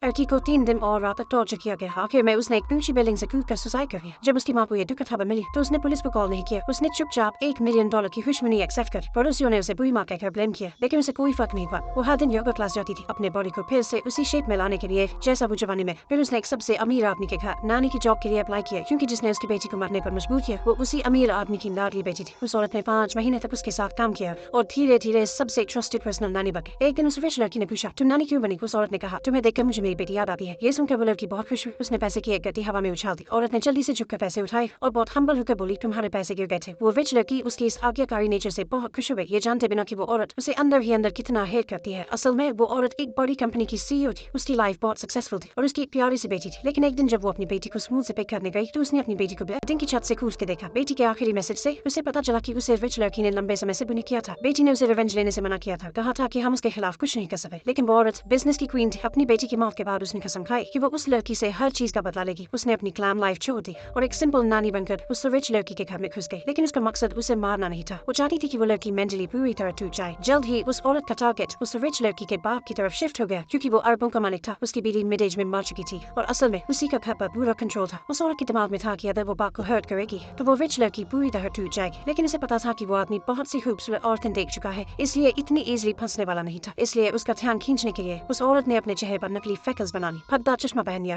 लड़की को 3 दिन और रात तक टॉर्चर किया गया। आखिर में उसने एक ऊंची बिल्डिंग से कूदकर सुसाइड कर लिया। जब उसकी मां को यह दुखद खबर मिली तो उसने पुलिस को कॉल नहीं किया। उसने चुपचाप $1 मिलियन की खुशमनी एक्सेप्ट कर पड़ोसियों ने उसे बुरी मां कहकर ब्लेम किया, लेकिन उसे कोई फर्क नहीं हुआ। वो हर दिन योगा क्लास जाती थी अपने बॉडी को फिर से उसी शेप में लाने के लिए जैसा वो जवानी में। फिर उसने एक सबसे अमीर आदमी के घर नानी की जॉब के लिए अप्लाई किया, क्योंकि जिसने उसकी बेटी को मरने पर मजबूर किया वो उसी अमीर आदमी की लाडली बेटी थी। उस औरत ने 5 महीने तक उसके साथ काम किया और धीरे धीरे सबसे ट्रस्टेड पर्सनल नानी बन गई। एक दिन उस रिच लड़की ने पूछा, तुम नानी क्यों बनी? उस औरत ने कहा, तुम्हें देखकर मुझे मेरी बेटी याद आती है। ये सुनकर वो लड़की बहुत खुश हुई। उसने पैसे की एक गड्डी हवा में उछाल दी। औरत ने जल्दी से झुककर पैसे उठाए और बहुत हम्बल होकर बोली, तुम्हारे पैसे गिर गए थे। वो रिच लड़की उसकी इस आज्ञाकारी नेचर से बहुत खुश हुई, ये जानते बिना कि वो औरत उसे अंदर ही अंदर कितना हेट करती है। असल में वो औरत एक बड़ी कंपनी की सीईओ थी। उसकी लाइफ बहुत सक्सेसफुल थी और उसकी एक प्यारी सी बेटी थी। लेकिन एक दिन जब वो अपनी बेटी को स्कूल से पिक करने गई तो उसने अपनी बेटी को बिल्डिंग की छत से कूद के देखा। बेटी के आखिरी मैसेज से उसे पता चला कि उसे रिच लड़की ने लंबे समय से बुनी किया था। बेटी ने उसे रिवेंज लेने से मना किया था, कहा था कि हम उसके खिलाफ कुछ नहीं कर सकते। लेकिन वो औरत बिजनेस की क्वीन थी। अपनी बेटी की मौत के बाद उसने कसम खाई कि वो उस लड़की से हर चीज का बदला लेगी। उसने अपनी क्लैम लाइफ छोड़ दी और एक सिंपल नानी बनकर उस रिच लड़की के घर में घुस गई। लेकिन उसका मकसद उसे मारना नहीं था। वो चाहती थी कि वो लड़की मेंटली पूरी तरह टूट जाए। जल्द ही उस औरत का टारगेट उस रिच लड़की के बाप की तरफ शिफ्ट हो गया, क्योंकि वो अरबों का मालिक था। उसकी बीवी मिड एज में मर चुकी थी और असल में उसी का घर पर पूरा कंट्रोल था। उस औरत के दिमाग में था कि अगर वो बाप को हर्ट करेगी तो वो रिच लड़की पूरी तरह टूट जाएगी। लेकिन उसे पता था कि वो आदमी बहुत सी खूबसूरत औरतें देख चुका है, इसलिए इतनी इजीली फंसने वाला नहीं था। इसलिए उसका ध्यान खींचने के लिए उस औरत ने अपने चेहरे पर नकली फ्रेकल्स बना ली, भद्दा चश्मा पहन लिया